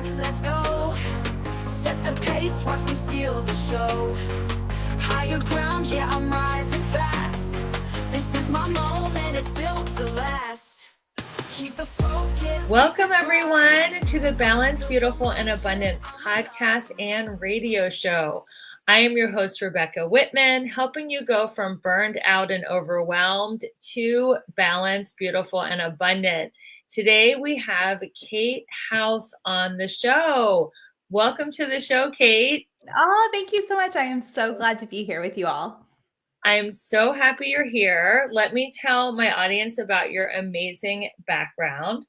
back, let's go. Set the pace, watch me steal the show. Higher ground, yeah, I'm rising fast. This is my moment, it's built to last. Keep the focus. Welcome, everyone, to the Balanced, Beautiful, and Abundant podcast and radio show. I am your host, Rebecca Whitman, helping you go from burned out and overwhelmed to balanced, beautiful, and abundant. Today, we have Kate House on the show. Welcome to the show, Kate. Oh, thank you so much. I am so glad to be here with you all. I'm so happy you're here. Let me tell my audience about your amazing background.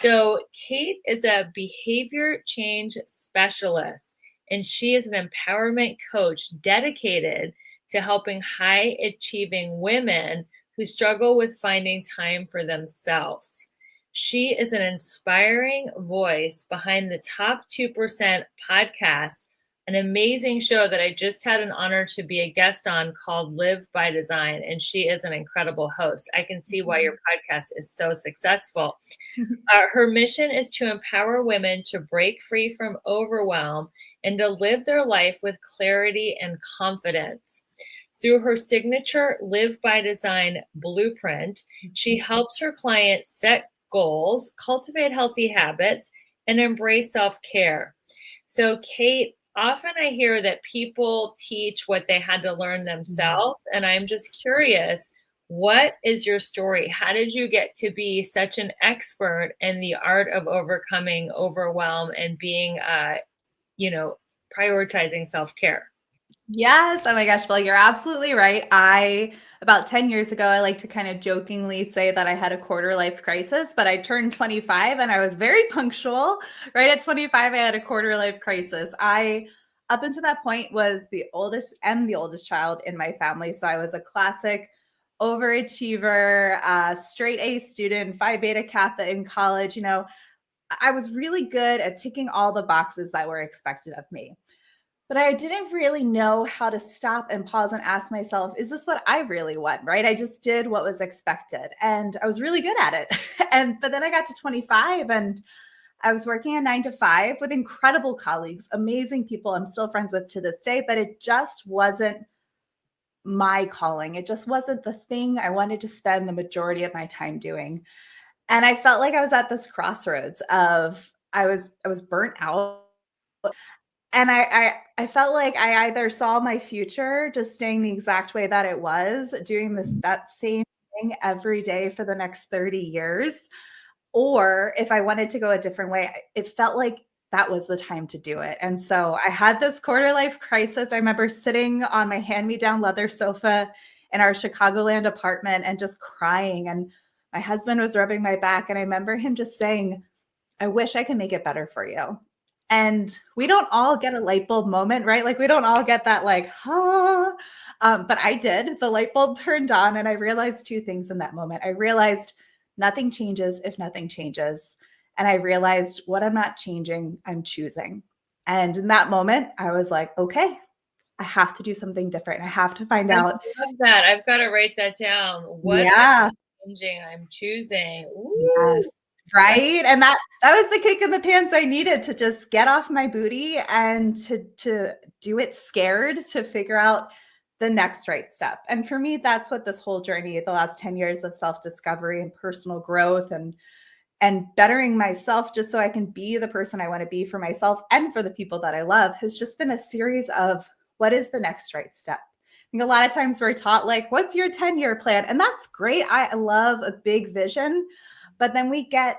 So Kate is a behavior change specialist, and she is an empowerment coach dedicated to helping high-achieving women who struggle with finding time for themselves. She is an inspiring voice behind the Top 2% podcast, an amazing show that I just had an honor to be a guest on called Live by Design, and she is an incredible host. I can see why your podcast is so successful. Her mission is to empower women to break free from overwhelm and to live their life with clarity and confidence. Through her signature Live by Design blueprint, she helps her clients set goals, cultivate healthy habits, and embrace self-care. So, Kate, often I hear that people teach what they had to learn themselves, and I'm just curious, what is your story? How did you get to be such an expert in the art of overcoming overwhelm and being, prioritizing self-care? Yes. Oh my gosh. Well, you're absolutely right. About 10 years ago, I like to kind of jokingly say that I had a quarter life crisis, but I turned 25 and I was very punctual. Right at 25, I had a quarter life crisis. Up until that point, was the oldest child in my family. So I was a classic overachiever, straight A student, Phi Beta Kappa in college. I was really good at ticking all the boxes that were expected of me. But I didn't really know how to stop and pause and ask myself, is this what I really want, right? I just did what was expected and I was really good at it. But then I got to 25 and I was working a 9 to 5 with incredible colleagues, amazing people I'm still friends with to this day, but it just wasn't my calling. It just wasn't the thing I wanted to spend the majority of my time doing. And I felt like I was at this crossroads of I was burnt out. And I felt like I either saw my future just staying the exact way that it was, doing that same thing every day for the next 30 years, or if I wanted to go a different way, it felt like that was the time to do it. And so I had this quarter life crisis. I remember sitting on my hand-me-down leather sofa in our Chicagoland apartment and just crying. And my husband was rubbing my back. And I remember him just saying, I wish I could make it better for you. And we don't all get a light bulb moment, right? Like we don't all get that like, but I did. The light bulb turned on and I realized two things in that moment. I realized nothing changes if nothing changes. And I realized what I'm not changing, I'm choosing. And in that moment, I was like, okay, I have to do something different. I have to find out. I love that. I've got to write that down. What I'm changing, I'm choosing. Ooh. Yes. Right. And that was the kick in the pants I needed to just get off my booty and to do it scared, to figure out the next right step. And for me, that's what this whole journey, the last 10 years of self-discovery and personal growth and bettering myself just so I can be the person I want to be for myself and for the people that I love has just been a series of what is the next right step. I think a lot of times we're taught like, what's your 10-year plan? And that's great. I love a big vision. But then we get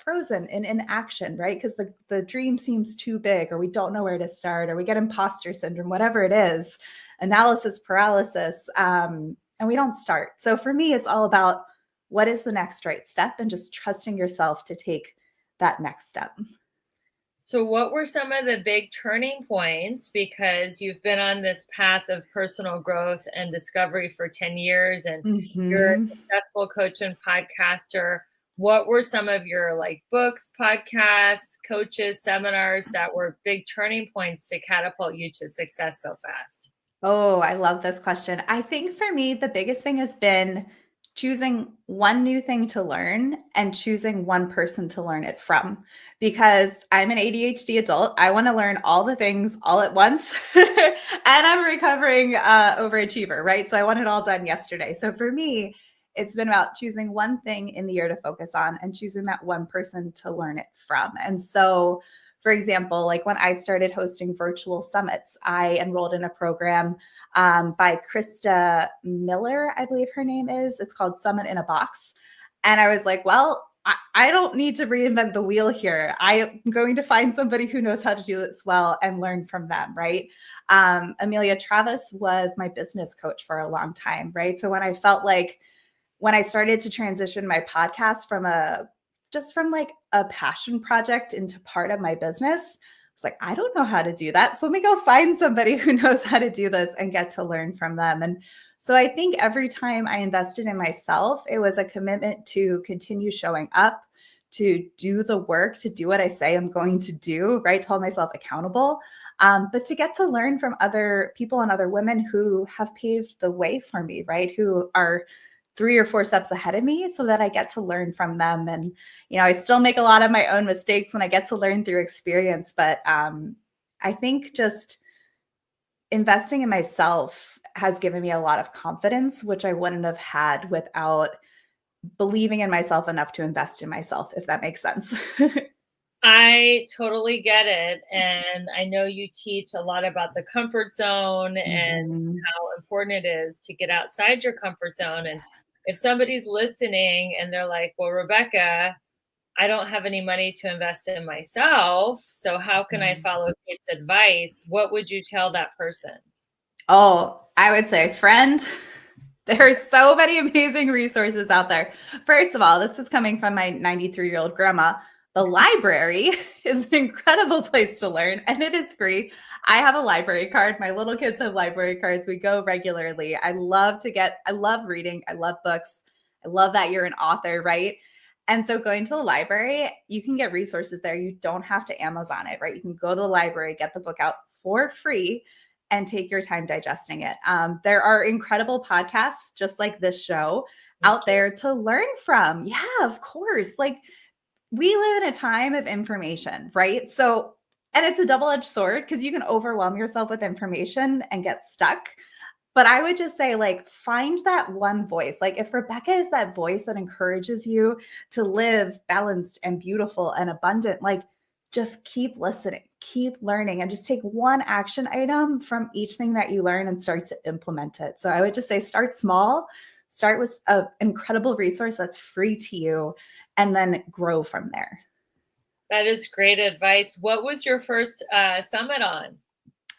frozen in inaction, right? Because the dream seems too big, or we don't know where to start, or we get imposter syndrome, whatever it is, analysis paralysis, and we don't start. So for me, it's all about what is the next right step and just trusting yourself to take that next step. So what were some of the big turning points? Because you've been on this path of personal growth and discovery for 10 years and you're a successful coach and podcaster. What were some of your books, podcasts, coaches, seminars that were big turning points to catapult you to success so fast? Oh, I love this question. I think for me, the biggest thing has been choosing one new thing to learn and choosing one person to learn it from. Because I'm an ADHD adult, I want to learn all the things all at once. And I'm a recovering overachiever, right? So I want it all done yesterday. So for me, it's been about choosing one thing in the year to focus on and choosing that one person to learn it from. And so, for example, like when I started hosting virtual summits, I enrolled in a program by Krista Miller, I believe her name is. It's called Summit in a Box. And I was like, well, I don't need to reinvent the wheel here. I am going to find somebody who knows how to do this well and learn from them, right? Amelia Travis was my business coach for a long time, right? So when I felt like, when I started to transition my podcast from like a passion project into part of my business, it's like, I don't know how to do that. So let me go find somebody who knows how to do this and get to learn from them. And so I think every time I invested in myself, it was a commitment to continue showing up, to do the work, to do what I say I'm going to do, right? To hold myself accountable. But to get to learn from other people and other women who have paved the way for me, right? Who are 3 or 4 steps ahead of me, so that I get to learn from them. And, I still make a lot of my own mistakes and I get to learn through experience. But I think just investing in myself has given me a lot of confidence, which I wouldn't have had without believing in myself enough to invest in myself, if that makes sense. I totally get it. And I know you teach a lot about the comfort zone and Mhm. how important it is to get outside your comfort zone. And if somebody's listening and they're like, well, Rebecca, I don't have any money to invest in myself, so how can I follow Kate's advice? What would you tell that person? Oh, I would say, friend, there are so many amazing resources out there. First of all, this is coming from my 93-year-old grandma. The library is an incredible place to learn, and it is free. I have a library card. My little kids have library cards. We go regularly. I love reading. I love books. I love that you're an author, right? And so going to the library, you can get resources there. You don't have to Amazon it, right? You can go to the library, get the book out for free, and take your time digesting it. There are incredible podcasts just like this show out there to learn from. Yeah, of course. Like, we live in a time of information, right? So, and it's a double-edged sword because you can overwhelm yourself with information and get stuck. But I would just say, like, find that one voice. Like, if Rebecca is that voice that encourages you to live balanced and beautiful and abundant, like, just keep listening, keep learning, and just take one action item from each thing that you learn and start to implement it. So I would just say, start small, start with an incredible resource that's free to you, and then grow from there. That is great advice. What was your first summit on?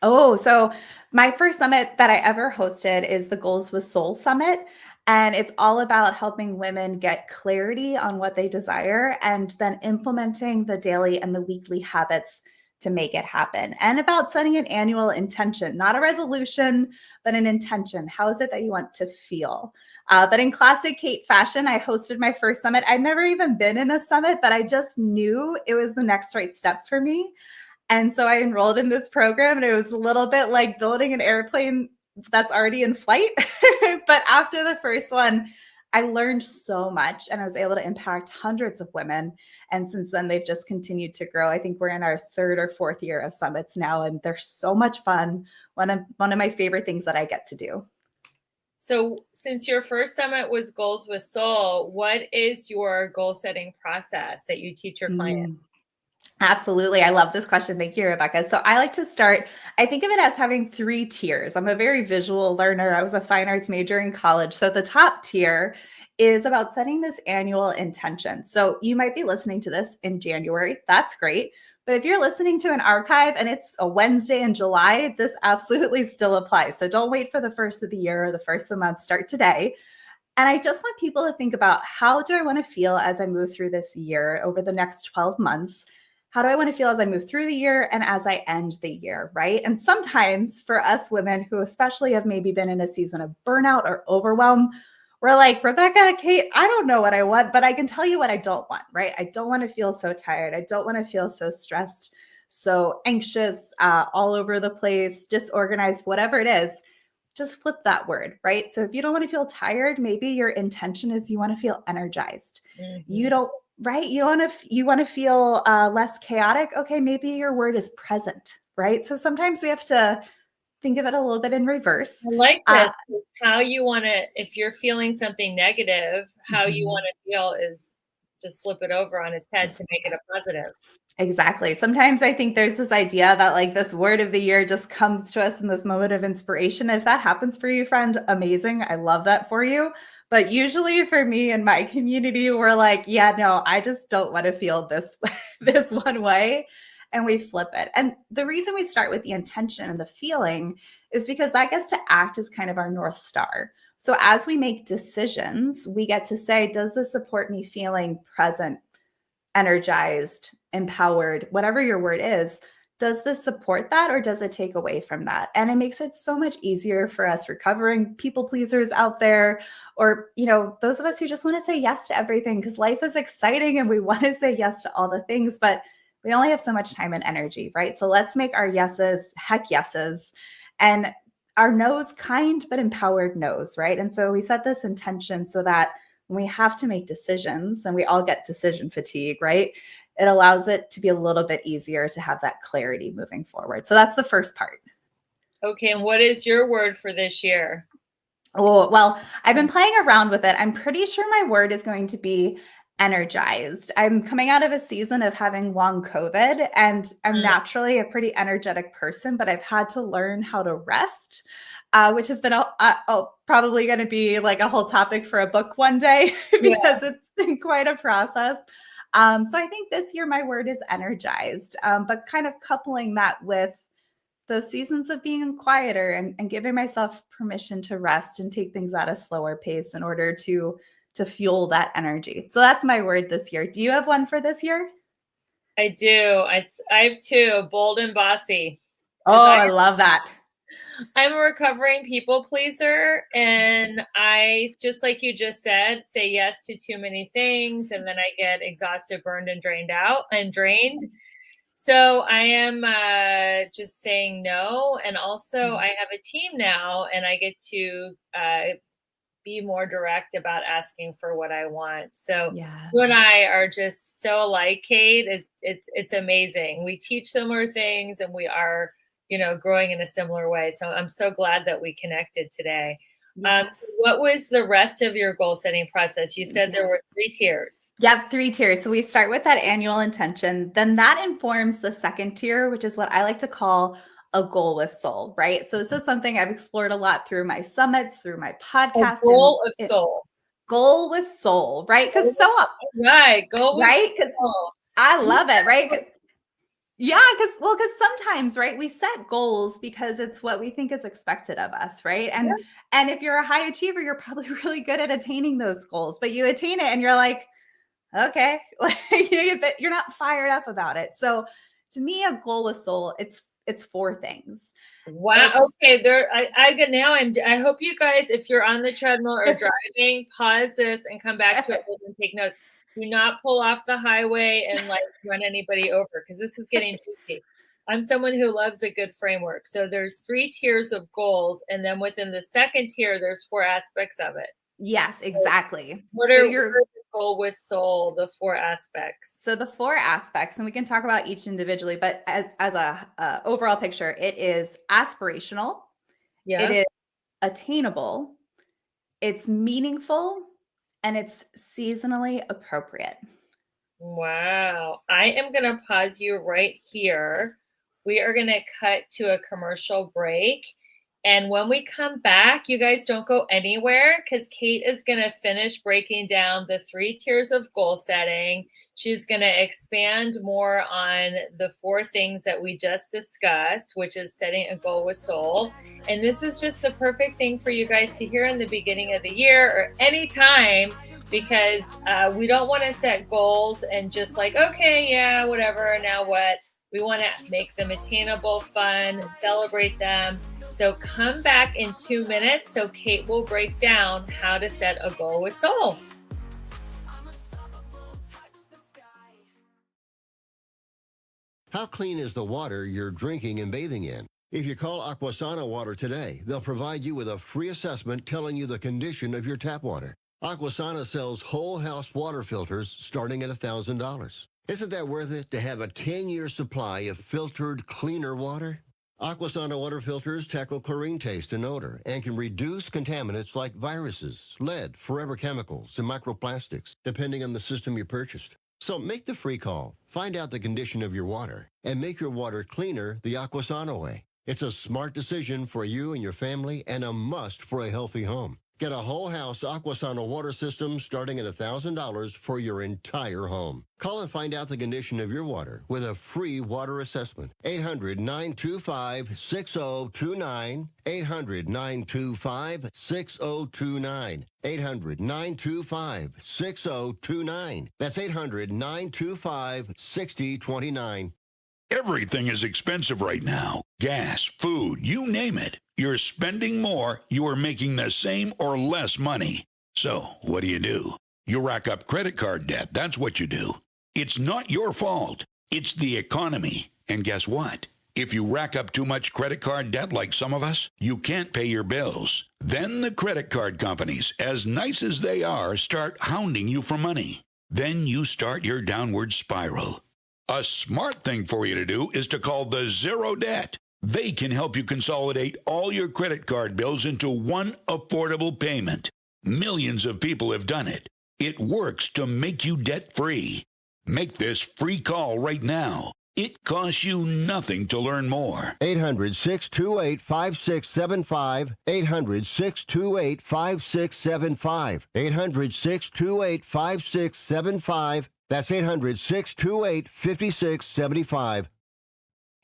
Oh, so my first summit that I ever hosted is the Goals with Soul Summit. And it's all about helping women get clarity on what they desire and then implementing the daily and the weekly habits to make it happen. And about setting an annual intention, not a resolution, but an intention. How is it that you want to feel? But in classic Kate fashion, I hosted my first summit. I'd never even been in a summit, but I just knew it was the next right step for me. And so I enrolled in this program, and it was a little bit like building an airplane that's already in flight. But after the first one, I learned so much and I was able to impact hundreds of women. And since then, they've just continued to grow. I think we're in our 3rd or 4th year of summits now, and they're so much fun. One of my favorite things that I get to do. So since your first summit was Goals with Soul, what is your goal setting process that you teach your clients? Absolutely. I love this question. Thank you, Rebecca. So I like to start, I think of it as having 3 tiers. I'm a very visual learner. I was a fine arts major in college. So the top tier is about setting this annual intention. So you might be listening to this in January. That's great. But if you're listening to an archive and it's a Wednesday in July, this absolutely still applies. So don't wait for the first of the year or the first of the month. Start today. And I just want people to think about, how do I want to feel as I move through this year over the next 12 months? How do I want to feel as I move through the year and as I end the year, right? And sometimes for us women who especially have maybe been in a season of burnout or overwhelm, we're like, Rebecca, Kate, I don't know what I want, but I can tell you what I don't want, right? I don't want to feel so tired. I don't want to feel so stressed, so anxious, all over the place, disorganized, whatever it is. just flip that word, right? So if you don't want to feel tired, maybe your intention is you want to feel energized. You don't, right? You want to feel less chaotic. Okay, maybe your word is present, right? So sometimes we have to think of it a little bit in reverse. I like this. How you want to, if you're feeling something negative, how you want to feel is just flip it over on its head to make it a positive. Exactly. Sometimes I think there's this idea that like this word of the year just comes to us in this moment of inspiration. If that happens for you, friend, amazing. I love that for you. But usually for me and my community, we're like, yeah, no, I just don't want to feel this this one way. And we flip it. And the reason we start with the intention and the feeling is because that gets to act as kind of our North Star. So as we make decisions, we get to say, does this support me feeling present, energized, empowered, whatever your word is? Does this support that or does it take away from that? And it makes it so much easier for us recovering people pleasers out there, or, those of us who just want to say yes to everything because life is exciting and we want to say yes to all the things, but we only have so much time and energy, right? So let's make our yeses heck yeses and our no's kind but empowered no's, right? And so we set this intention so that when we have to make decisions, and we all get decision fatigue, right? It allows it to be a little bit easier to have that clarity moving forward. So that's the first part. Okay, and what is your word for this year? Oh, well, I've been playing around with it. I'm pretty sure my word is going to be energized. I'm coming out of a season of having long COVID, and I'm naturally a pretty energetic person, but I've had to learn how to rest, which has been probably going to be like a whole topic for a book one day because it's been quite a process. So I think this year my word is energized, but kind of coupling that with those seasons of being quieter and giving myself permission to rest and take things at a slower pace in order to fuel that energy. So that's my word this year. Do you have one for this year? I do. I have two, bold and bossy. Oh, I love that. I'm a recovering people pleaser, and I, just like you just said, say yes to too many things, and then I get exhausted, burned, and drained. So I am just saying no. And also I have a team now, and I get to be more direct about asking for what I want. So you and I are just so alike, Kate. It's amazing. We teach similar things, and we are, growing in a similar way. So I'm so glad that we connected today. What was the rest of your goal setting process? You said there were 3 tiers. Yep, 3 tiers. So we start with that annual intention. Then that informs the second tier, which is what I like to call a goal with soul, right? So this is something I've explored a lot through my summits, through my podcast. A goal of soul. Goal with soul, right? Because goal with soul. I love it, right? Yeah, because sometimes, right, we set goals because it's what we think is expected of us, right? And if you're a high achiever, you're probably really good at attaining those goals, but you attain it and you're like, okay, like you're not fired up about it. So to me, a goal with soul, it's 4 things. Wow. Okay. I hope you guys, if you're on the treadmill or driving, pause this and come back to it and take notes. Do not pull off the highway and like run anybody over, because this is getting juicy. I'm someone who loves a good framework. So there's 3 tiers of goals, and then within the second tier, there's 4 aspects of it. Yes, exactly. What are your goal with soul, the 4 aspects? So the 4 aspects, and we can talk about each individually, but as a overall picture, it is aspirational. Yeah. It is attainable. It's meaningful, and it's seasonally appropriate. Wow. I am going to pause you right here. We are going to cut to a commercial break. And when we come back, you guys don't go anywhere, because Kate is going to finish breaking down the 3 tiers of goal setting. She's going to expand more on the 4 things that we just discussed, which is setting a goal with soul. And this is just the perfect thing for you guys to hear in the beginning of the year or any time, because we don't want to set goals and just like, okay, yeah, whatever, now what? We want to make them attainable, fun, celebrate them. So come back in 2 minutes so Kate will break down how to set a goal with soul. How clean is the water you're drinking and bathing in? If you call Aquasana Water today, they'll provide you with a free assessment telling you the condition of your tap water. Aquasana sells whole house water filters starting at $1,000. Isn't that worth it to have a 10-year supply of filtered, cleaner water? Aquasana water filters tackle chlorine taste and odor and can reduce contaminants like viruses, lead, forever chemicals, and microplastics, depending on the system you purchased. So make the free call, find out the condition of your water, and make your water cleaner the Aquasana way. It's a smart decision for you and your family and a must for a healthy home. Get a whole house Aquasana water system starting at $1,000 for your entire home. Call and find out the condition of your water with a free water assessment. 800-925-6029. 800-925-6029. 800-925-6029. That's 800-925-6029. Everything is expensive right now. Gas, food, you name it. You're spending more, you are making the same or less money. So, what do? You rack up credit card debt, that's what you do. It's not your fault. It's the economy. And guess what? If you rack up too much credit card debt like some of us, you can't pay your bills. Then the credit card companies, as nice as they are, start hounding you for money. Then you start your downward spiral. A smart thing for you to do is to call the Zero Debt. They can help you consolidate all your credit card bills into one affordable payment. Millions of people have done it. It works to make you debt-free. Make this free call right now. It costs you nothing to learn more. 800-628-5675. 800-628-5675. 800-628-5675. That's 800-628-5675.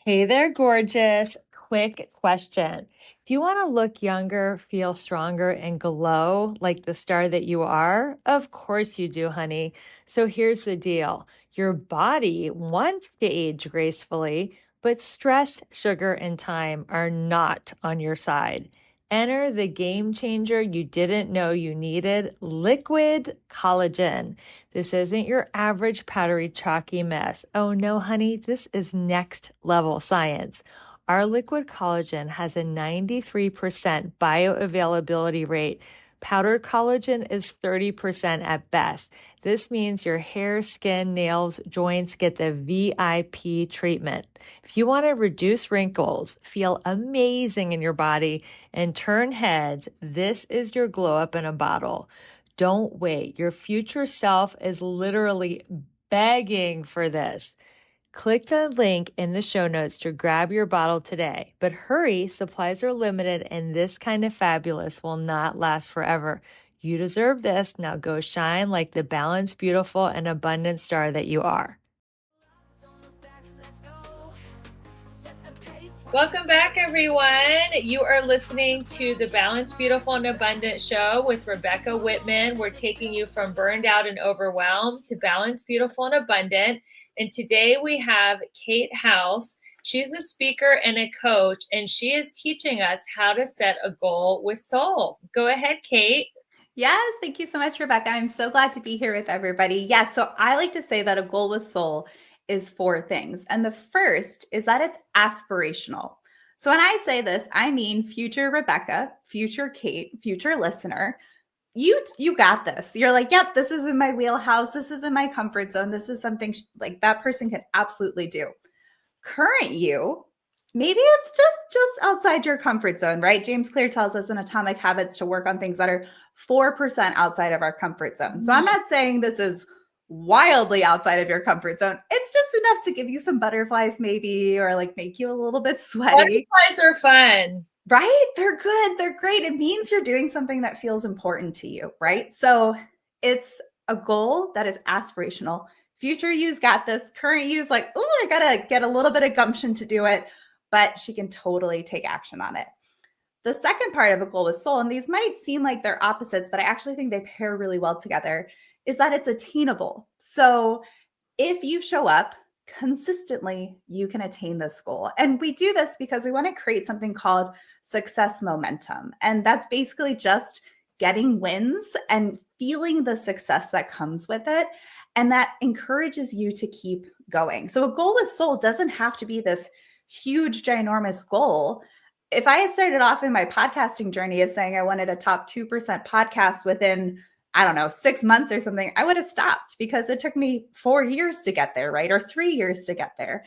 Hey there, gorgeous. Quick question. Do you want to look younger, feel stronger, and glow like the star that you are? Of course you do, honey. So here's the deal. Your body wants to age gracefully, but stress, sugar, and time are not on your side. Enter the game changer you didn't know you needed, liquid collagen. This isn't your average powdery, chalky mess. Oh no, honey, this is next level science. Our liquid collagen has a 93% bioavailability rate. Powdered collagen is 30% at best. This means your hair, skin, nails, joints get the VIP treatment. If you want to reduce wrinkles, feel amazing in your body, and turn heads, this is your glow up in a bottle. Don't wait. Your future self is literally begging for this. Click the link in the show notes to grab your bottle today. But hurry, supplies are limited and this kind of fabulous will not last forever. You deserve this. Now go shine like the balanced, beautiful, and abundant star that you are. Welcome back, everyone. You are listening to the Balanced, Beautiful, and Abundant Show with Rebecca Whitman. We're taking you from burned out and overwhelmed to balanced, beautiful, and abundant. And today we have Kate House. She's a speaker and a coach, and she is teaching us how to set a goal with soul. Go ahead, Kate. Yes, thank you so much, Rebecca. I'm so glad to be here with everybody. Yes, so I like to say that a goal with soul is 4 things. And the first is that it's aspirational. So when I say this, I mean future Rebecca, future Kate, future listener. You got this. You're like, yep, this is in my wheelhouse. This is in my comfort zone. This is something like that person can absolutely do. Current you, maybe it's just outside your comfort zone, right? James Clear tells us in Atomic Habits to work on things that are 4% outside of our comfort zone. So I'm not saying this is wildly outside of your comfort zone. It's just enough to give you some butterflies maybe, or like make you a little bit sweaty. Butterflies are fun. Right? They're good. They're great. It means you're doing something that feels important to you, right? So it's a goal that is aspirational. Future you's got this. Current you's like, oh, I gotta get a little bit of gumption to do it, but she can totally take action on it. The second part of a goal with soul, and these might seem like they're opposites, but I actually think they pair really well together, is that it's attainable. So if you show up consistently, you can attain this goal. And we do this because we want to create something called success momentum. And that's basically just getting wins and feeling the success that comes with it. And that encourages you to keep going. So a goal with soul doesn't have to be this huge, ginormous goal. If I had started off in my podcasting journey of saying I wanted a top 2% podcast within, I don't know, 6 months or something, I would have stopped because it took me 4 years to get there, right? Or 3 years to get there.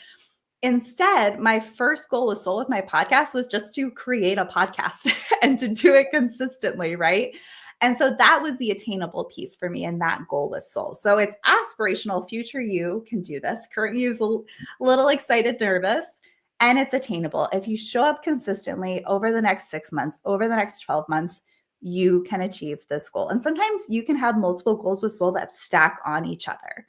Instead, my first goal with Soul with my podcast was just to create a podcast and to do it consistently, right? And so that was the attainable piece for me, and that goal was Soul. So it's aspirational. Future you can do this. Current you is a little excited, nervous, and it's attainable. If you show up consistently over the next 6 months, over the next 12 months, you can achieve this goal. And sometimes you can have multiple goals with Soul that stack on each other.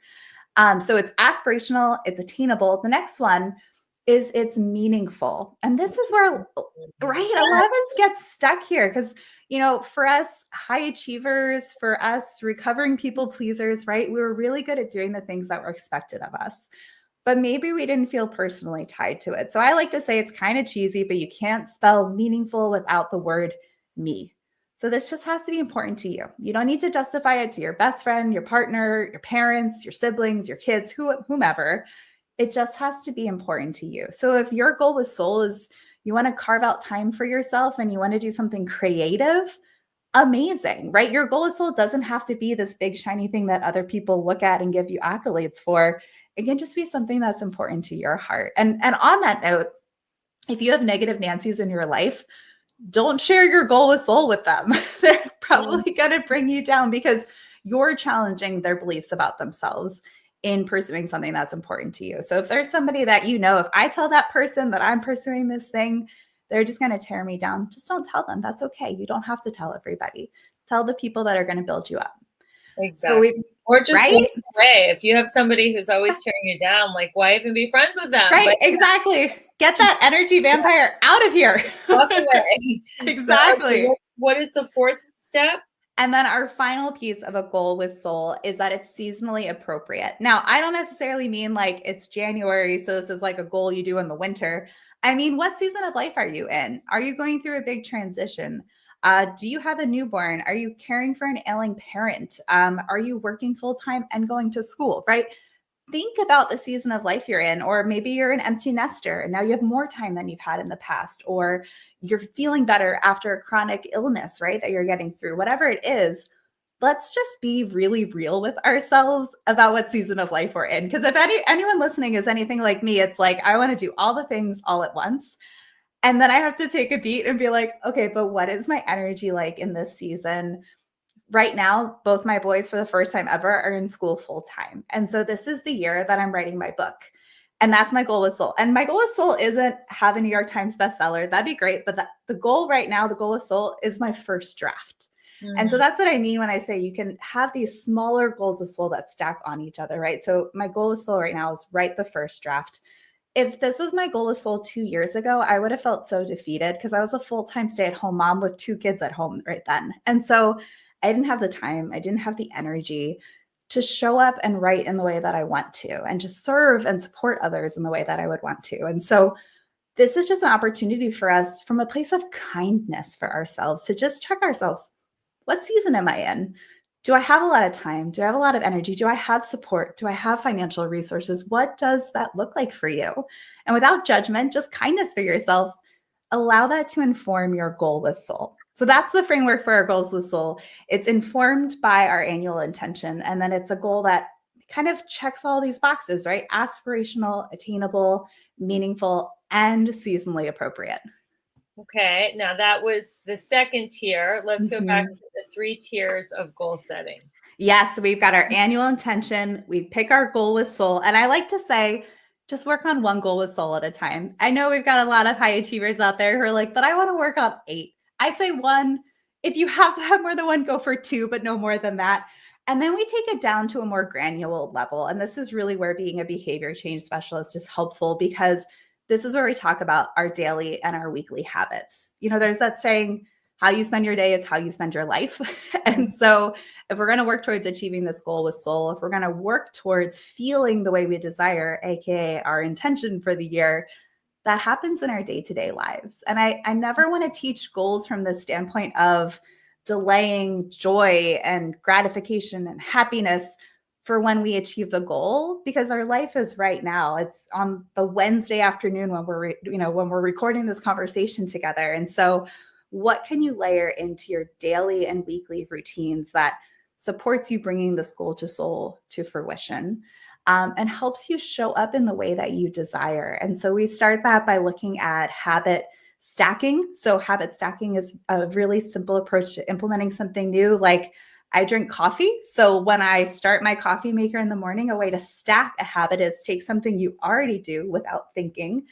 So it's aspirational, it's attainable. The next one is it's meaningful. And this is where, right, a lot of us get stuck here because, for us high achievers, for us recovering people pleasers, right, we were really good at doing the things that were expected of us. But maybe we didn't feel personally tied to it. So I like to say it's kind of cheesy, but you can't spell meaningful without the word me. So this just has to be important to you. You don't need to justify it to your best friend, your partner, your parents, your siblings, your kids, whomever. It just has to be important to you. So if your goal with Soul is you want to carve out time for yourself and you want to do something creative, amazing, right? Your goal with Soul doesn't have to be this big shiny thing that other people look at and give you accolades for. It can just be something that's important to your heart. And on that note, if you have negative Nancy's in your life, don't share your goal with Soul with them. They're probably going to bring you down because you're challenging their beliefs about themselves in pursuing something that's important to you. So if there's somebody that if I tell that person that I'm pursuing this thing, they're just going to tear me down. Just don't tell them. That's okay. You don't have to tell everybody. Tell the people that are going to build you up. Exactly. So or just right? walk away. If you have somebody who's always tearing you down, like why even be friends with them? Right, exactly. Get that energy vampire out of here. Walk away. Exactly. So, what is the fourth step? And then our final piece of a goal with Soul is that it's seasonally appropriate. Now, I don't necessarily mean like it's January, so this is like a goal you do in the winter. I mean, what season of life are you in? Are you going through a big transition? Do you have a newborn? Are you caring for an ailing parent? Are you working full-time and going to school, right? Think about the season of life you're in, or maybe you're an empty nester and now you have more time than you've had in the past, or you're feeling better after a chronic illness, right, that you're getting through. Whatever it is, let's just be really real with ourselves about what season of life we're in. Because if anyone listening is anything like me, it's like, I want to do all the things all at once. And then I have to take a beat and be like, okay, but what is my energy like in this season? Right now, both my boys for the first time ever are in school full time. And so this is the year that I'm writing my book. And that's my goal with Soul. And my goal with Soul isn't have a New York Times bestseller. That'd be great. But the goal right now, the goal with Soul is my first draft. And so that's what I mean when I say you can have these smaller goals with Soul that stack on each other, right? So my goal with Soul right now is write the first draft. If this was my goal with Soul 2 years ago, I would have felt so defeated because I was a full-time stay-at-home mom with 2 kids at home right then. And so I didn't have the time, I didn't have the energy to show up and write in the way that I want to, and just serve and support others in the way that I would want to. And so this is just an opportunity for us from a place of kindness for ourselves to just check ourselves. What season am I in? Do I have a lot of time? Do I have a lot of energy? Do I have support? Do I have financial resources? What does that look like for you? And without judgment, just kindness for yourself, allow that to inform your goal with Soul. So that's the framework for our goals with Soul. It's informed by our annual intention. And then it's a goal that kind of checks all these boxes, right? Aspirational, attainable, meaningful, and seasonally appropriate. Okay, now that was the second tier. Let's go back to the 3 tiers of goal setting. Yes, we've got our annual intention. We pick our goal with Soul. And I like to say, just work on one goal with Soul at a time. I know we've got a lot of high achievers out there who are like, but I want to work on 8. I say 1. If you have to have more than 1, go for 2, but no more than that. And then we take it down to a more granular level. And this is really where being a behavior change specialist is helpful, because this is where we talk about our daily and our weekly habits. There's that saying, how you spend your day is how you spend your life. And so if we're going to work towards achieving this goal with Soul, if we're going to work towards feeling the way we desire, AKA our intention for the year, that happens in our day-to-day lives. And I never want to teach goals from the standpoint of delaying joy and gratification and happiness. for when we achieve the goal, because our life is right now. It's on the Wednesday afternoon when when we're recording this conversation together. And so what can you layer into your daily and weekly routines that supports you bringing this goal to soul to fruition, and helps you show up in the way that you desire? And so we start that by looking at habit stacking. So habit stacking is a really simple approach to implementing something new. Like, I drink coffee. So when I start my coffee maker in the morning, a way to stack a habit is take something you already do without thinking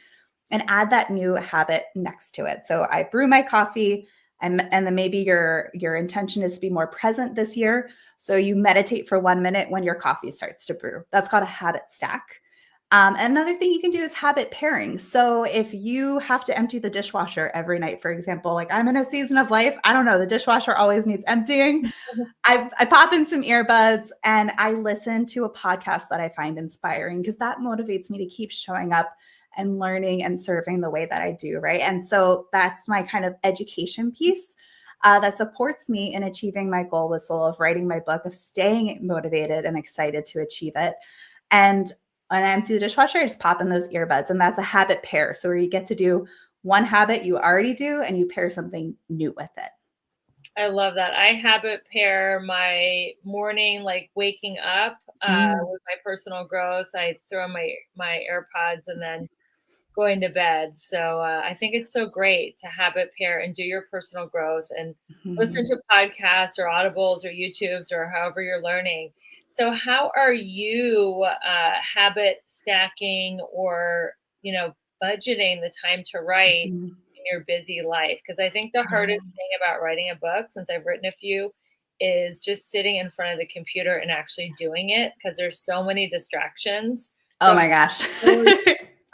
and add that new habit next to it. So I brew my coffee, and then maybe your intention is to be more present this year. So you meditate for 1 minute when your coffee starts to brew. That's called a habit stack. Another thing you can do is habit pairing. So if you have to empty the dishwasher every night, for example, like I'm in a season of life, I don't know, the dishwasher always needs emptying. I pop in some earbuds and I listen to a podcast that I find inspiring, because that motivates me to keep showing up and learning and serving the way that I do, right? And so that's my kind of education piece that supports me in achieving my goal with soul, of writing my book, of staying motivated and excited to achieve it. And when I empty the dishwasher, I just pop in those earbuds, and that's a habit pair. So where you get to do one habit you already do and you pair something new with it. I love that. I habit pair my morning, like waking up with my personal growth. I throw on my AirPods and then going to bed. So I think it's so great to habit pair and do your personal growth and listen to podcasts or audibles or YouTubes or however you're learning. So how are you habit stacking or, budgeting the time to write in your busy life? Because I think the hardest thing about writing a book, since I've written a few, is just sitting in front of the computer and actually doing it, because there's so many distractions. Oh So my gosh.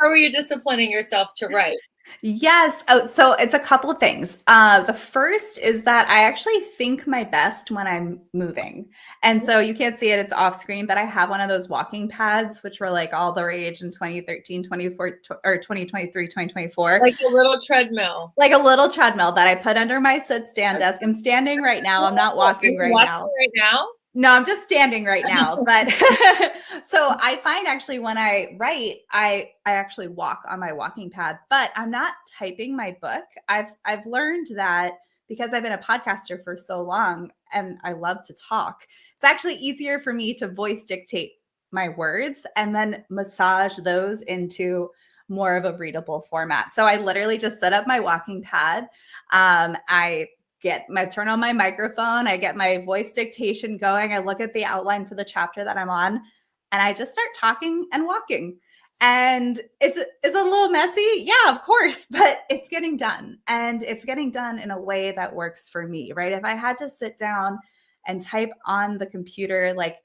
how are you disciplining yourself to write? Yes. Oh, so it's a couple of things. The first is that I actually think my best when I'm moving. And so you can't see it, it's off screen, but I have one of those walking pads, which were like all the rage in 2013, 24, or 2023, 2024. Like a little treadmill. Like a little treadmill that I put under my sit stand desk. I'm standing right now. I'm not walking right now. Right now? No, I'm just standing right now. But so I find actually when I write, I actually walk on my walking pad, but I'm not typing my book. I've learned that because I've been a podcaster for so long and I love to talk, it's actually easier for me to voice dictate my words and then massage those into more of a readable format. So I literally just set up my walking pad. I turn on my microphone, I get my voice dictation going, I look at the outline for the chapter that I'm on, and I just start talking and walking. And it's a little messy. Yeah, of course, but it's getting done. And it's getting done in a way that works for me, right? If I had to sit down and type on the computer, like,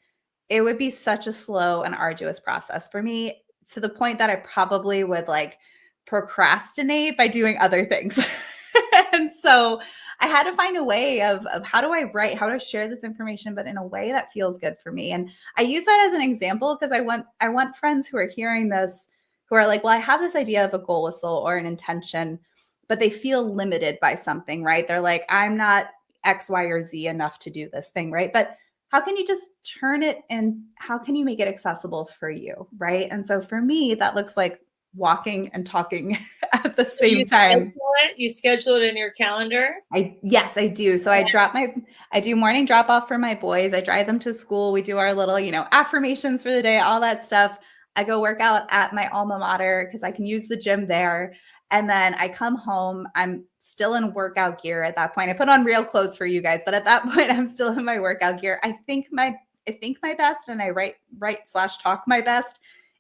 it would be such a slow and arduous process for me, to the point that I probably would like procrastinate by doing other things. And so I had to find a way of how do I write, how do I share this information, but in a way that feels good for me. And I use that as an example because I want friends who are hearing this, who are like, well, I have this idea of a goal with soul or an intention, but they feel limited by something, right? They're like, I'm not X, Y, or Z enough to do this thing, right? But how can you just turn it, and how can you make it accessible for you, right? And so for me, that looks like walking and talking at the same time. You schedule it in your calendar? Yes, I do. So I do morning drop off for my boys. I drive them to school. We do our little, affirmations for the day, all that stuff. I go work out at my alma mater because I can use the gym there. And then I come home. I'm still in workout gear at that point. I put on real clothes for you guys, but at that point, I'm still in my workout gear. I think my best, and I write/talk my best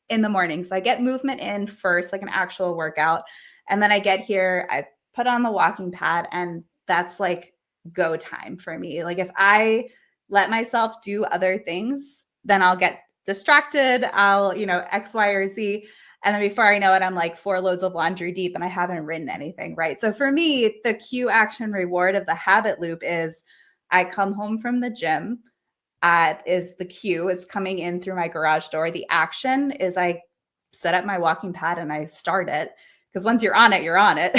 in the morning. So I get movement in first, like an actual workout. And then I get here, I put on the walking pad, and that's like go time for me. Like if I let myself do other things, then I'll get distracted. I'll, X, Y, or Z. And then before I know it, I'm like 4 loads of laundry deep and I haven't written anything, right? So for me, the cue, action, reward of the habit loop is I come home from the gym. Is the cue is coming in through my garage door. The action is I set up my walking pad and I start it, because once you're on it, you're on it.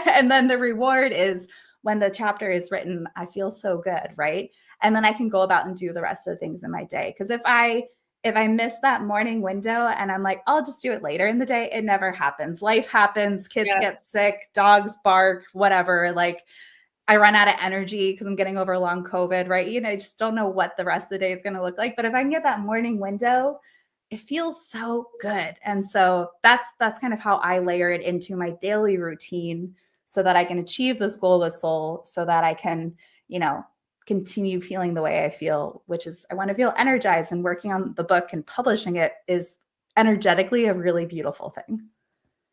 And then the reward is when the chapter is written, I feel so good, right? And then I can go about and do the rest of the things in my day. Because if I if I miss that morning window and I'm like, I'll just do it later in the day, it never happens. Life happens, kids get sick, dogs bark, whatever. Like I run out of energy because I'm getting over long COVID, right? You know, I just don't know what the rest of the day is going to look like. But if I can get that morning window, it feels so good. And so that's kind of how I layer it into my daily routine so that I can achieve this goal with soul, so that I can, you know, continue feeling the way I feel, which is I want to feel energized, and working on the book and publishing it is energetically a really beautiful thing.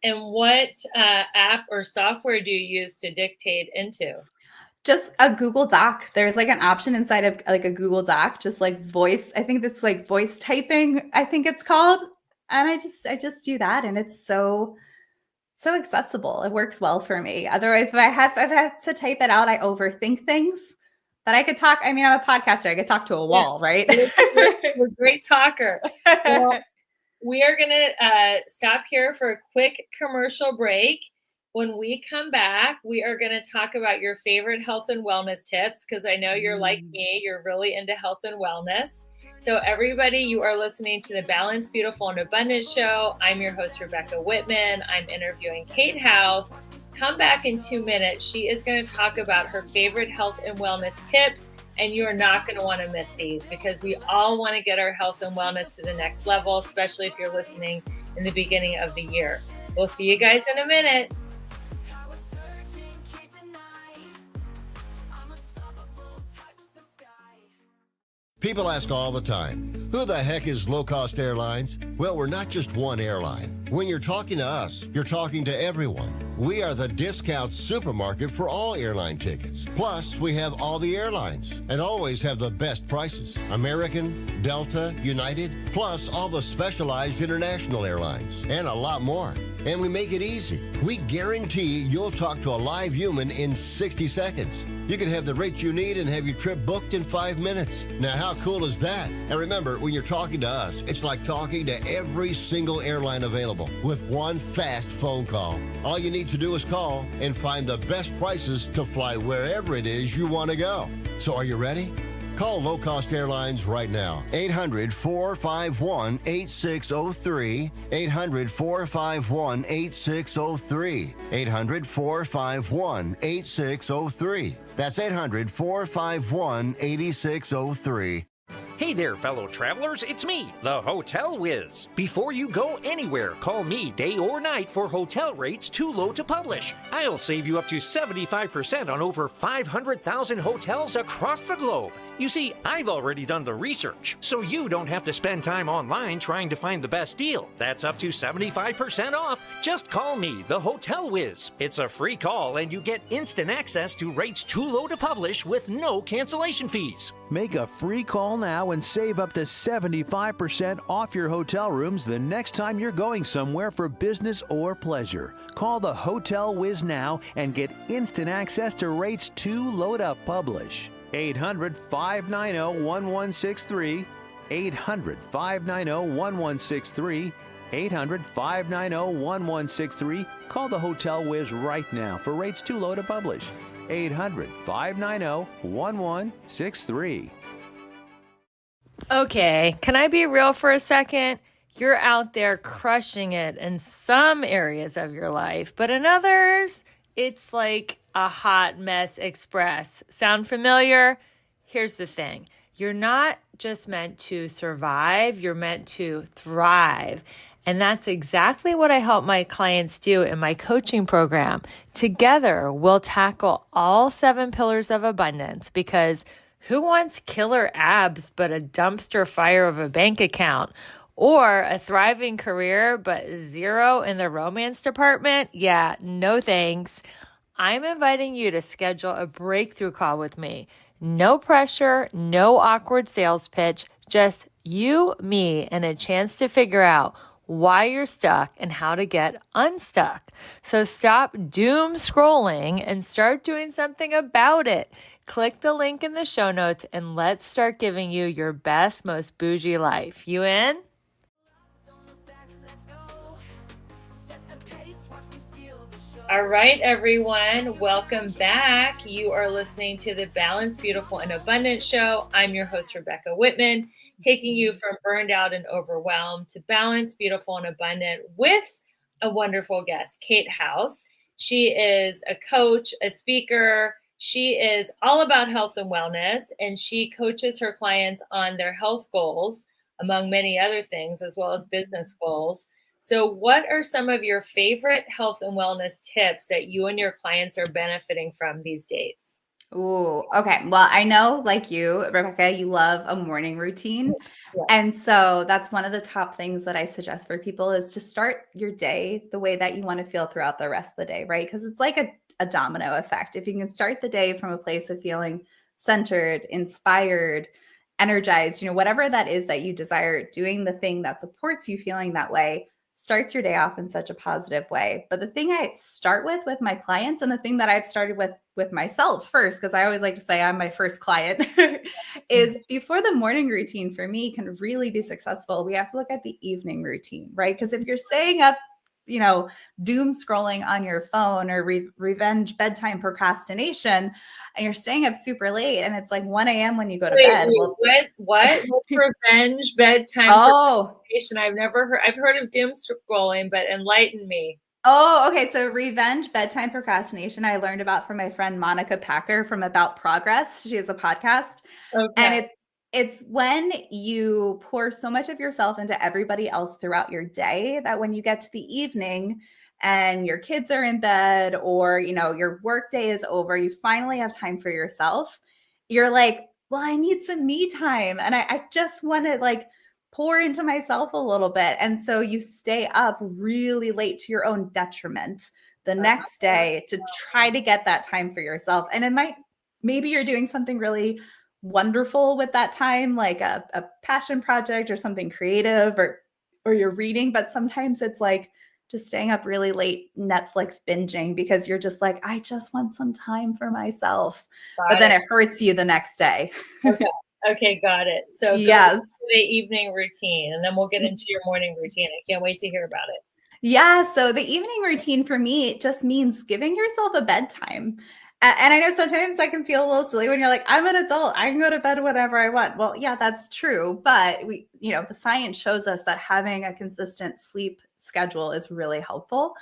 And what app or software do you use to dictate into? Just a Google Doc. There's like an option inside of like a Google Doc, just like voice. I think that's like voice typing, I think it's called. And I just do that, and it's so accessible. It works well for me. Otherwise, if I had to type it out, I overthink things. But I could talk. I mean, I'm a podcaster. I could talk to a wall, right? You're a great talker. Well, we are going to stop here for a quick commercial break. When we come back, we are going to talk about your favorite health and wellness tips, because I know you're like me. You're really into health and wellness. So everybody, you are listening to the Balanced, Beautiful, and Abundant Show. I'm your host, Rebecca Whitman. I'm interviewing Kate House. Come back in 2 minutes. She is going to talk about her favorite health and wellness tips, and you are not going to want to miss these, because we all want to get our health and wellness to the next level, especially if you're listening in the beginning of the year. We'll see you guys in a minute. People ask all the time, who the heck is low-cost airlines? Well, we're not just one airline. When you're talking to us, you're talking to everyone. We are the discount supermarket for all airline tickets. Plus, we have all the airlines and always have the best prices. American, Delta, United, plus all the specialized international airlines, and a lot more. And we make it easy. We guarantee you'll talk to a live human in 60 seconds. You can have the rate you need and have your trip booked in 5 minutes. Now, how cool is that? And remember, when you're talking to us, it's like talking to every single airline available with one fast phone call. All you need to do is call and find the best prices to fly wherever it is you want to go. So are you ready? Call Low Cost Airlines right now. 800-451-8603. 800-451-8603. 800-451-8603. That's 800-451-8603. Hey there, fellow travelers, it's me, the Hotel Whiz. Before you go anywhere, call me day or night for hotel rates too low to publish. I'll save you up to 75% on over 500,000 hotels across the globe. You see, I've already done the research, so you don't have to spend time online trying to find the best deal. That's up to 75% off. Just call me, the Hotel Whiz. It's a free call, and you get instant access to rates too low to publish with no cancellation fees. Make a free call now and save up to 75% off your hotel rooms the next time you're going somewhere for business or pleasure. Call the Hotel Whiz now and get instant access to rates too low to publish. 800-590-1163. 800-590-1163. 800-590-1163. Call the Hotel Whiz right now for rates too low to publish. 800-590-1163. Okay, can I be real for a second? You're out there crushing it in some areas of your life, but in others, it's like a hot mess express. Sound familiar? Here's the thing. You're not just meant to survive, you're meant to thrive. And that's exactly what I help my clients do in my coaching program. Together, we'll tackle all 7 pillars of abundance, because who wants killer abs but a dumpster fire of a bank account? Or a thriving career but 0 in the romance department? Yeah, no thanks. I'm inviting you to schedule a breakthrough call with me. No pressure, no awkward sales pitch, just you, me, and a chance to figure out why you're stuck and how to get unstuck. So stop doom scrolling and start doing something about it. Click the link in the show notes and let's start giving you your best, most bougie life. You in? All right, everyone, welcome back. You are listening to the Balanced, Beautiful, and Abundant Show. I'm your host, Rebecca Whitman. taking you from burned out and overwhelmed to balanced, beautiful, and abundant with a wonderful guest, Kate House. She is a coach, a speaker. She is all about health and wellness, and she coaches her clients on their health goals, among many other things, as well as business goals. So, what are some of your favorite health and wellness tips that you and your clients are benefiting from these days? Ooh, okay. Well, I know, like you, Rebecca, you love a morning routine. Yeah. And so that's one of the top things that I suggest for people is to start your day the way that you want to feel throughout the rest of the day, right? Because it's like a domino effect. If you can start the day from a place of feeling centered, inspired, energized, whatever that is that you desire, doing the thing that supports you feeling that way starts your day off in such a positive way. But the thing I start with my clients, and the thing that I've started with myself first, because I always like to say I'm my first client, is before the morning routine for me can really be successful, we have to look at the evening routine, right? Because if you're staying up, doom scrolling on your phone or revenge bedtime procrastination, and you're staying up super late and it's like 1 a.m. when you go to bed. Well, what? What's revenge bedtime procrastination? I've heard of doom scrolling, but enlighten me. Oh, okay. So revenge bedtime procrastination, I learned about from my friend Monica Packer from About Progress. She has a podcast. Okay. And it's when you pour so much of yourself into everybody else throughout your day that when you get to the evening and your kids are in bed or, your work day is over, you finally have time for yourself. You're like, well, I need some me time. And I just want to pour into myself a little bit. And so you stay up really late to your own detriment the next day to try to get that time for yourself. And maybe you're doing something really wonderful with that time, like a passion project or something creative, or you're reading, but sometimes it's like just staying up really late Netflix binging because you're just like, I just want some time for myself. But then it hurts you the next day. Okay, got it. So yes, the evening routine, and then we'll get into your morning routine. I can't wait to hear about it. Yeah, so the evening routine for me just means giving yourself a bedtime. And I know sometimes that can feel a little silly when you're like, I'm an adult, I can go to bed whenever I want. Well, yeah, that's true. But the science shows us that having a consistent sleep schedule is really helpful.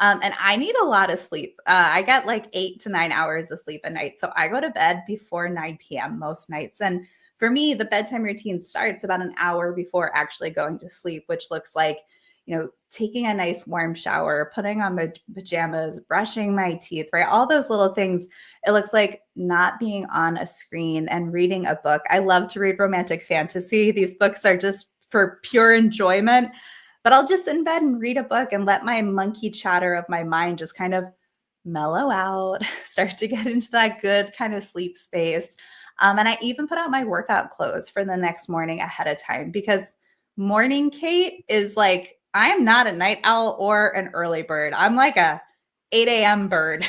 And I need a lot of sleep. I get like 8 to 9 hours of sleep a night. So I go to bed before 9 p.m. most nights. And for me, the bedtime routine starts about an hour before actually going to sleep, which looks like taking a nice warm shower, putting on my pajamas, brushing my teeth, right? All those little things. It looks like not being on a screen and reading a book. I love to read romantic fantasy. These books are just for pure enjoyment, but I'll just sit in bed and read a book and let my monkey chatter of my mind just kind of mellow out, start to get into that good kind of sleep space. And I even put out my workout clothes for the next morning ahead of time because morning Kate is like, I am not a night owl or an early bird. I'm like a 8 a.m. bird,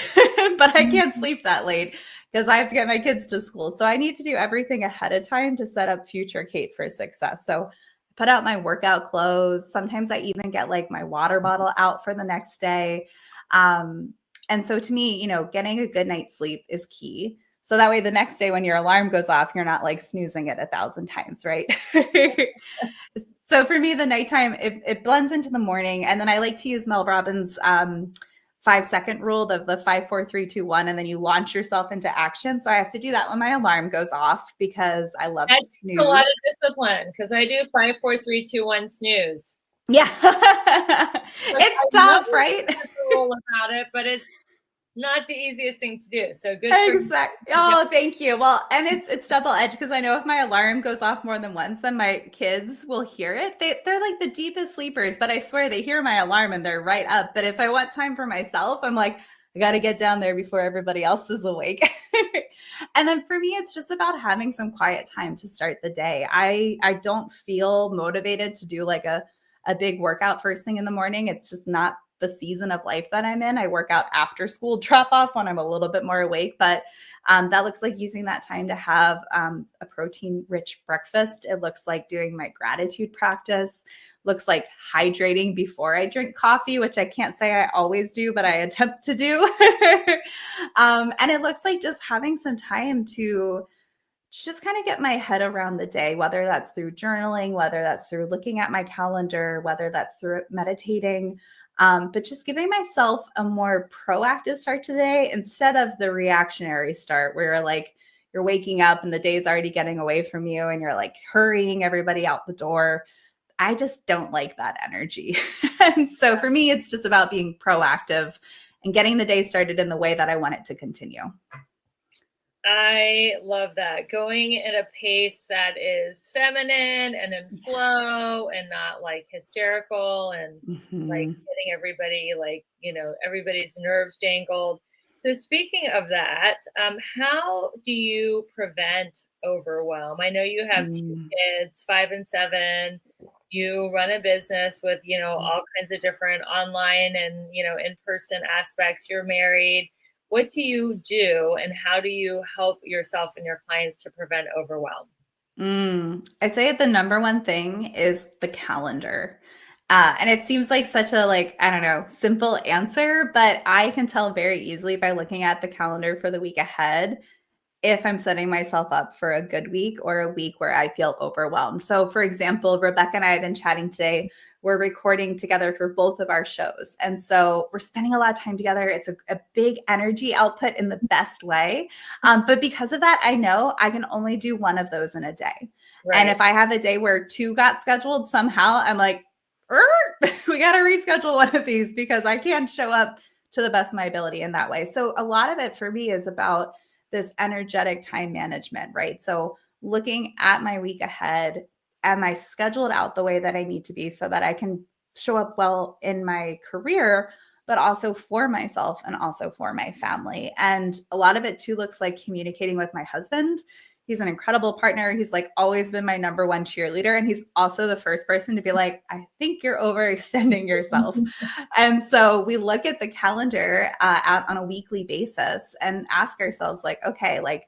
but I can't sleep that late because I have to get my kids to school. So I need to do everything ahead of time to set up future Kate for success. So I put out my workout clothes. Sometimes I even get like my water bottle out for the next day. And so to me, getting a good night's sleep is key. So that way the next day when your alarm goes off, you're not like snoozing it 1,000 times, right? So for me, the nighttime, it blends into the morning. And then I like to use Mel Robbins' 5-second rule, the 5, 4, 3, 2, 1, and then you launch yourself into action. So I have to do that when my alarm goes off because I love to snooze. That's a lot of discipline because I do 5, 4, 3, 2, 1 snooze. Yeah. It's tough, right? Rule about it, but it's not the easiest thing to do. So good. Exactly. Oh, thank you. Well, and it's double-edged because I know if my alarm goes off more than once, then my kids will hear it. They're like the deepest sleepers, but I swear they hear my alarm and they're right up. But if I want time for myself, I'm like, I got to get down there before everybody else is awake. And then for me, it's just about having some quiet time to start the day. I don't feel motivated to do like a big workout first thing in the morning. It's just not the season of life that I'm in. I work out after school drop off when I'm a little bit more awake, but that looks like using that time to have a protein rich breakfast. It looks like doing my gratitude practice, looks like hydrating before I drink coffee, which I can't say I always do, but I attempt to do. And it looks like just having some time to just kind of get my head around the day, whether that's through journaling, whether that's through looking at my calendar, whether that's through meditating, but just giving myself a more proactive start to the day instead of the reactionary start where you're like, you're waking up and the day's already getting away from you and you're like hurrying everybody out the door. I just don't like that energy. And so for me, it's just about being proactive and getting the day started in the way that I want it to continue. I love that. Going at a pace that is feminine and in flow and not like hysterical and like getting everybody like, everybody's nerves jangled. So speaking of that, how do you prevent overwhelm? I know you have two kids, 5 and 7. You run a business with, all kinds of different online and, in-person aspects. You're married. What do you do and how do you help yourself and your clients to prevent overwhelm? I'd say the number one thing is the calendar. And it seems like such a I don't know, simple answer, but I can tell very easily by looking at the calendar for the week ahead if I'm setting myself up for a good week or a week where I feel overwhelmed. So, for example, Rebecca and I have been chatting today. We're recording together for both of our shows. And so we're spending a lot of time together. It's a big energy output in the best way. But because of that, I know I can only do one of those in a day. Right. And if I have a day where 2 got scheduled, somehow I'm like, we got to reschedule one of these because I can't show up to the best of my ability in that way. So a lot of it for me is about this energetic time management, right? So looking at my week ahead, am I scheduled out the way that I need to be so that I can show up well in my career, but also for myself and also for my family? And a lot of it too looks like communicating with my husband. He's an incredible partner. He's like always been my number one cheerleader. And he's also the first person to be like, I think you're overextending yourself. And so we look at the calendar out on a weekly basis and ask ourselves like, okay, like,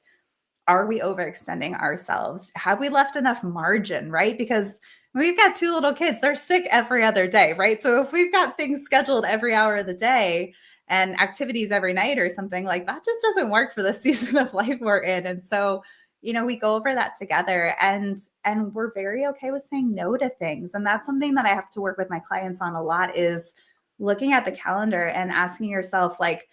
are we overextending ourselves? Have we left enough margin, right? Because we've got 2 little kids, they're sick every other day, right? So if we've got things scheduled every hour of the day and activities every night or something, like that just doesn't work for the season of life we're in. And so we go over that together and we're very okay with saying no to things. And that's something that I have to work with my clients on a lot is looking at the calendar and asking yourself, like,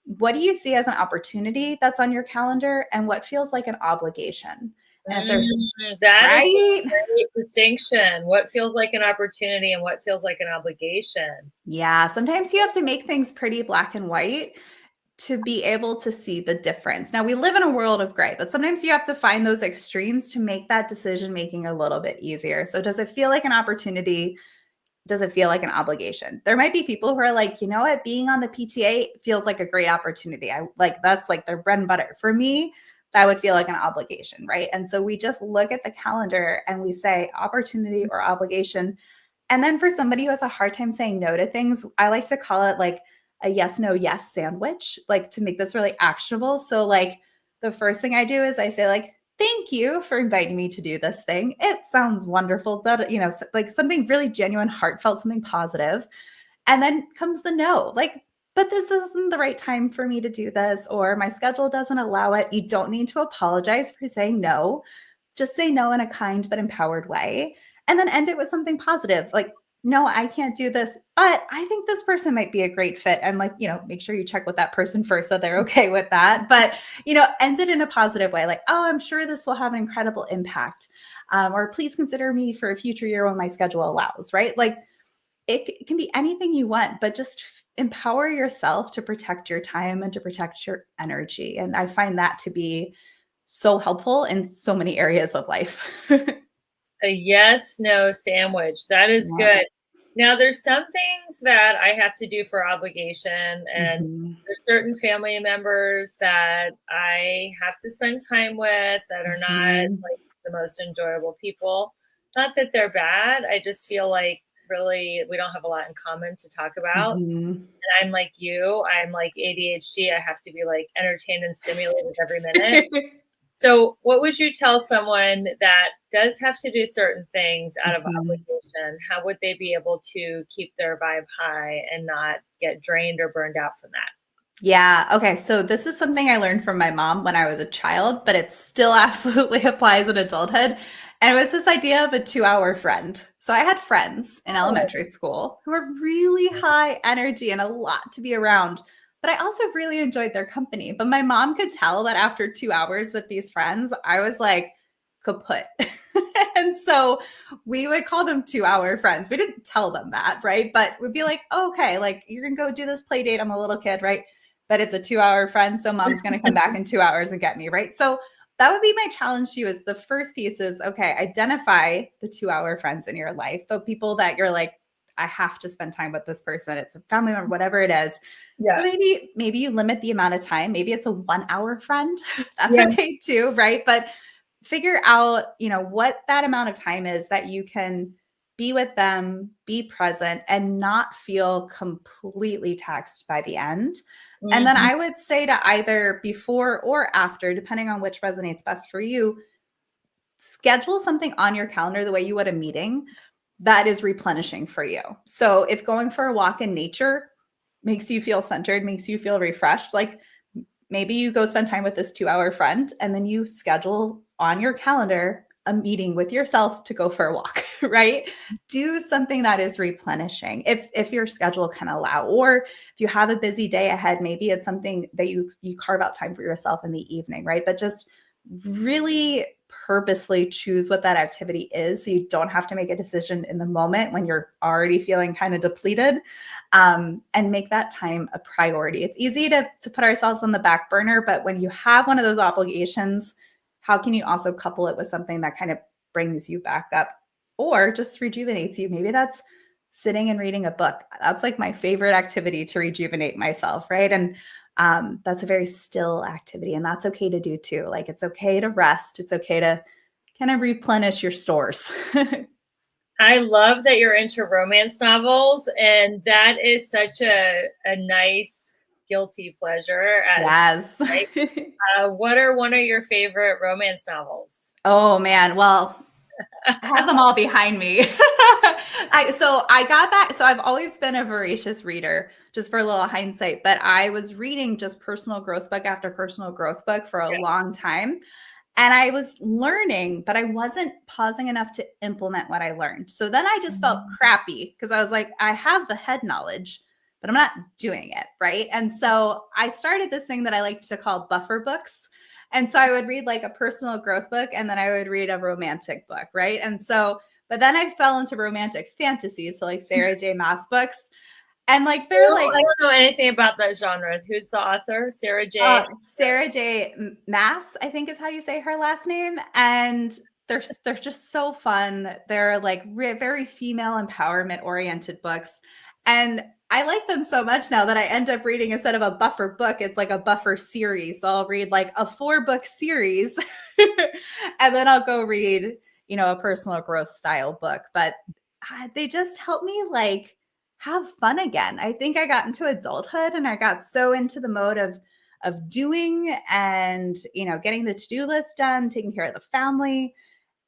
what do you see as an opportunity that's on your calendar and what feels like an obligation? And if there's that is a great distinction. What feels like an opportunity and what feels like an obligation. Yeah, sometimes you have to make things pretty black and white to be able to see the difference. Now, we live in a world of gray, but sometimes you have to find those extremes to make that decision making a little bit easier. So does it feel like an opportunity? Does it feel like an obligation? There might be people who are like, you know what, being on the PTA feels like a great opportunity. That's like their bread and butter. For me, that would feel like an obligation, right? And so we just look at the calendar and we say opportunity or obligation. And then for somebody who has a hard time saying no to things, I like to call it like a yes, no, yes sandwich, like to make this really actionable. So like the first thing I do is I say like, thank you for inviting me to do this thing. It sounds wonderful. That, like something really genuine, heartfelt, something positive. And then comes the no, like, but this isn't the right time for me to do this, or my schedule doesn't allow it. You don't need to apologize for saying no. Just say no in a kind but empowered way. And then end it with something positive. Like, no, I can't do this, but I think this person might be a great fit. And make sure you check with that person first so they're okay with that. But, end it in a positive way. Like, oh, I'm sure this will have an incredible impact. Or please consider me for a future year when my schedule allows, right? Like it can be anything you want, but just empower yourself to protect your time and to protect your energy. And I find that to be so helpful in so many areas of life. A yes, no sandwich. That is good. Now, there's some things that I have to do for obligation, and there's certain family members that I have to spend time with that are not like the most enjoyable people. Not that they're bad. I just feel like really we don't have a lot in common to talk about. And I'm like you. I'm like ADHD. I have to be like entertained and stimulated every minute. So what would you tell someone that does have to do certain things out of obligation? How would they be able to keep their vibe high and not get drained or burned out from that? Yeah. Okay. So this is something I learned from my mom when I was a child, but it still absolutely applies in adulthood. And it was this idea of a 2-hour friend. So I had friends in Oh, elementary school who were really high energy and a lot to be around, but I also really enjoyed their company. But my mom could tell that after 2 hours with these friends, I was like kaput. And so we would call them 2-hour friends. We didn't tell them that, right? But we'd be like, oh, okay, like you're gonna go do this play date. I'm a little kid, right? But it's a 2-hour friend. So mom's going to come back in 2 hours and get me, right? So that would be my challenge to you is the first piece is, okay, identify the 2-hour friends in your life, the people that you're like, I have to spend time with this person. It's a family member, whatever it is. yeah. But maybe you limit the amount of time. Maybe it's a 1-hour friend. That's Yeah. okay too, right? But figure out, what that amount of time is that you can be with them, be present, and not feel completely taxed by the end. And then Mhm. I would say to either before or after, depending on which resonates best for you, schedule something on your calendar the way you would a meeting that is replenishing for you. So if going for a walk in nature makes you feel centered, makes you feel refreshed, like maybe you go spend time with this 2-hour friend and then you schedule on your calendar a meeting with yourself to go for a walk, right? Do something that is replenishing if your schedule can allow, or if you have a busy day ahead, maybe it's something that you carve out time for yourself in the evening, right? But just really purposefully choose what that activity is so you don't have to make a decision in the moment when you're already feeling kind of depleted, and make that time a priority. It's easy to put ourselves on the back burner, but when you have one of those obligations, how can you also couple it with something that kind of brings you back up or just rejuvenates you? Maybe that's sitting and reading a book. That's like my favorite activity to rejuvenate myself, right? And that's a very still activity, and that's okay to do too. Like it's okay to rest. It's okay to kind of replenish your stores. I love that you're into romance novels, and that is such a nice guilty pleasure. As Yes. like, what are one of your favorite romance novels? Oh man. Well, I have them all behind me. I got that. So I've always been a voracious reader, just for a little hindsight, but I was reading just personal growth book after personal growth book for a long time. And I was learning, but I wasn't pausing enough to implement what I learned. So then I just felt crappy because I was like, I have the head knowledge, but I'm not doing it. Right. And so I started this thing that I like to call buffer books. And so I would read like a personal growth book and then I would read a romantic book. Right. And so, but then I fell into romantic fantasy. So like Sarah J. Maas books. And like they're Well, like I don't know anything about that genre. Who's the author? Sarah J. Sarah J. Mass, I think is how you say her last name. And they're just so fun. They're like very female empowerment oriented books. And I like them so much now that I end up reading, instead of a buffer book, it's like a buffer series. So I'll read like a 4-book series and then I'll go read, a personal growth style book. But they just help me like have fun again. I think I got into adulthood and I got so into the mode of doing and, getting the to-do list done, taking care of the family.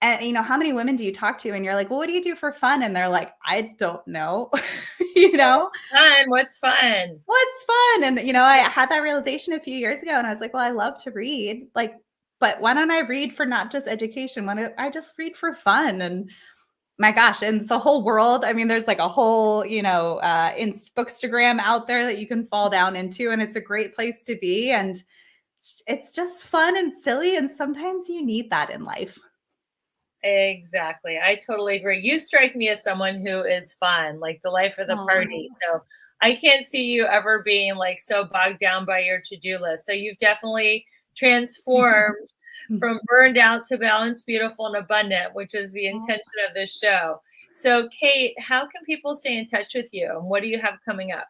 And, how many women do you talk to and you're like, well, what do you do for fun? And they're like, I don't know, Fun. What's fun? what's fun? And, I had that realization a few years ago and I was like, well, I love to read, like, but why don't I read for not just education? Why don't I just read for fun? And my gosh, and it's a whole world. I mean, there's like a whole, Bookstagram out there that you can fall down into, and it's a great place to be. And it's just fun and silly, and sometimes you need that in life. Exactly. I totally agree. You strike me as someone who is fun, like the life of the party. So I can't see you ever being like so bogged down by your to-do list. So you've definitely transformed from burned out to balanced, beautiful, and abundant, which is the intention of this show. So Kate, how can people stay in touch with you? And what do you have coming up?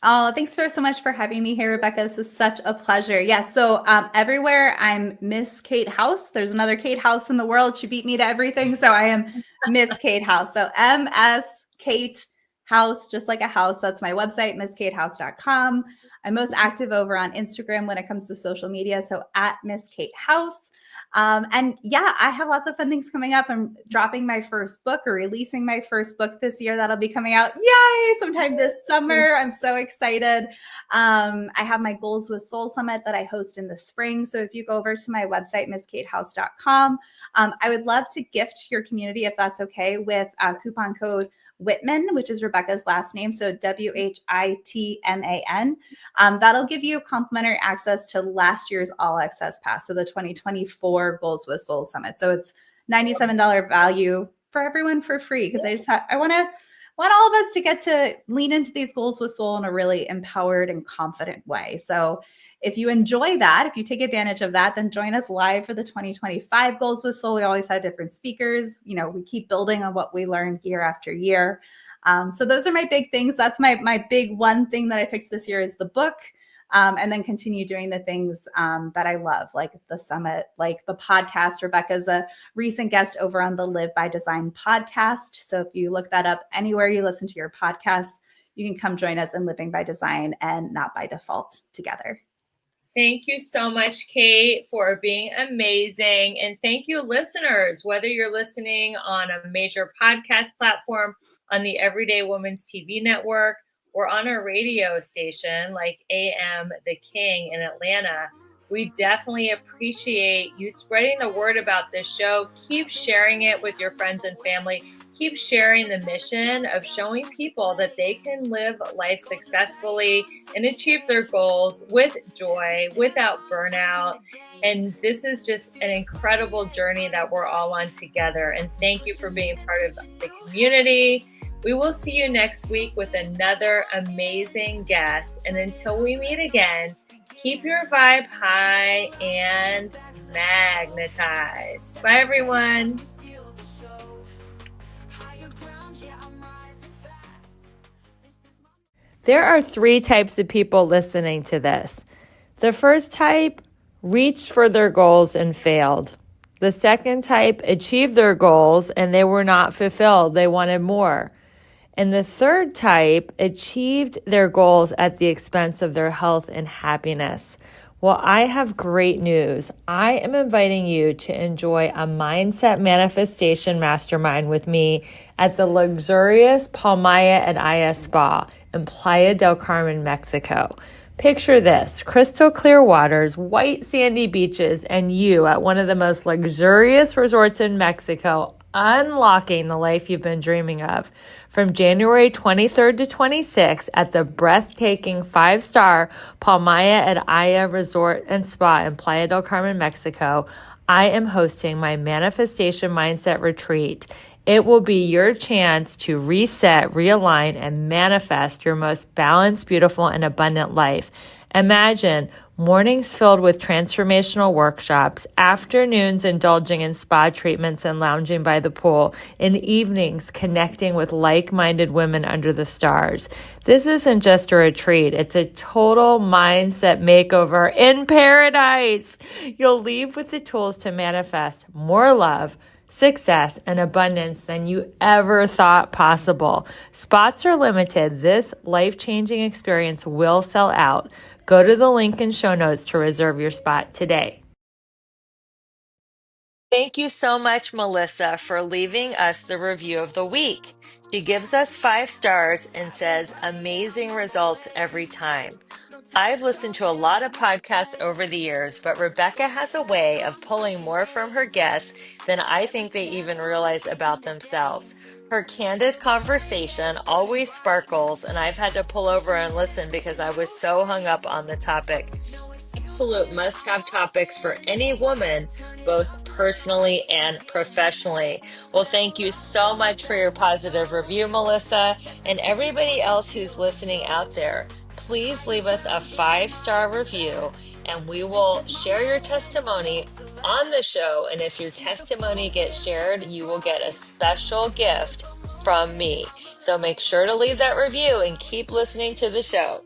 Oh, thanks so much for having me here, Rebecca. This is such a pleasure. Yes, so everywhere I'm Miss Kate House. There's another Kate House in the world. She beat me to everything. So I am Miss Kate House. So MS Kate House, just like a house. That's my website, misskatehouse.com. I'm most active over on Instagram when it comes to social media. So at Miss Kate House. And yeah, I have lots of fun things coming up. I'm dropping my first book or releasing my first book this year. That'll be coming out, yay, sometime this summer. I'm so excited. I have my Goals with Soul Summit that I host in the spring. So if you go over to my website, misskatehouse.com, I would love to gift your community, if that's okay, with coupon code Whitman, which is Rebecca's last name. So WHITMAN. That'll give you complimentary access to last year's All Access Pass. So the 2024 Goals with Soul Summit. So it's $97 value for everyone for free, because I want all of us to get to lean into these goals with soul in a really empowered and confident way. So if you enjoy that, if you take advantage of that, then join us live for the 2025 Goals with Soul. We always have different speakers. You know, we keep building on what we learned year after year. So those are my big things. That's my big one thing that I picked this year is the book. And then continue doing the things that I love, like the summit, like the podcast. Rebecca's a recent guest over on the Live by Design podcast. So if you look that up anywhere you listen to your podcasts, you can come join us in Living by Design and Not by Default together. Thank you so much, Kate, for being amazing. And thank you, listeners, whether you're listening on a major podcast platform, on the Everyday Woman's TV network, or on a radio station like AM The King in Atlanta. We definitely appreciate you spreading the word about this show. Keep sharing it with your friends and family. Keep sharing the mission of showing people that they can live life successfully and achieve their goals with joy, without burnout. And this is just an incredible journey that we're all on together. And thank you for being part of the community. We will see you next week with another amazing guest. And until we meet again, keep your vibe high and magnetized. Bye, everyone. There are 3 types of people listening to this. The first type reached for their goals and failed. The second type achieved their goals and they were not fulfilled. They wanted more. And the third type achieved their goals at the expense of their health and happiness. Well, I have great news. I am inviting you to enjoy a mindset manifestation mastermind with me at the luxurious Palmaya at Aya Spa in Playa del Carmen, Mexico. Picture this: crystal clear waters, white sandy beaches, and you at one of the most luxurious resorts in Mexico, unlocking the life you've been dreaming of. From January 23rd to 26th at the breathtaking 5-star Palmaya at Aya Resort and Spa in Playa del Carmen, Mexico, I am hosting my Manifestation Mindset Retreat. It will be your chance to reset, realign, and manifest your most balanced, beautiful, and abundant life. Imagine mornings filled with transformational workshops, afternoons indulging in spa treatments and lounging by the pool, and evenings connecting with like-minded women under the stars. This isn't just a retreat. It's a total mindset makeover in paradise. You'll leave with the tools to manifest more love, success, and abundance than you ever thought possible. Spots are limited. This life-changing experience will sell out. Go to the link in show notes to reserve your spot today. Thank you so much, Melissa, for leaving us the review of the week. She gives us 5 stars and says, amazing results every time. I've listened to a lot of podcasts over the years, but Rebecca has a way of pulling more from her guests than I think they even realize about themselves. Her candid conversation always sparkles, and I've had to pull over and listen because I was so hung up on the topic. Absolute must-have topics for any woman, both personally and professionally. Well, thank you so much for your positive review, Melissa, and everybody else who's listening out there. Please leave us a 5-star review, and we will share your testimony on the show. And if your testimony gets shared, you will get a special gift from me. So make sure to leave that review and keep listening to the show.